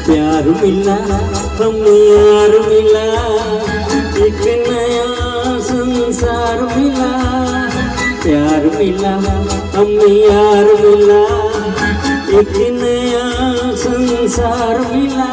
प्यार मिला हमें यार मिला, एक नया संसार मिला। प्यार मिला हमें यार मिला, एक नया संसार मिला।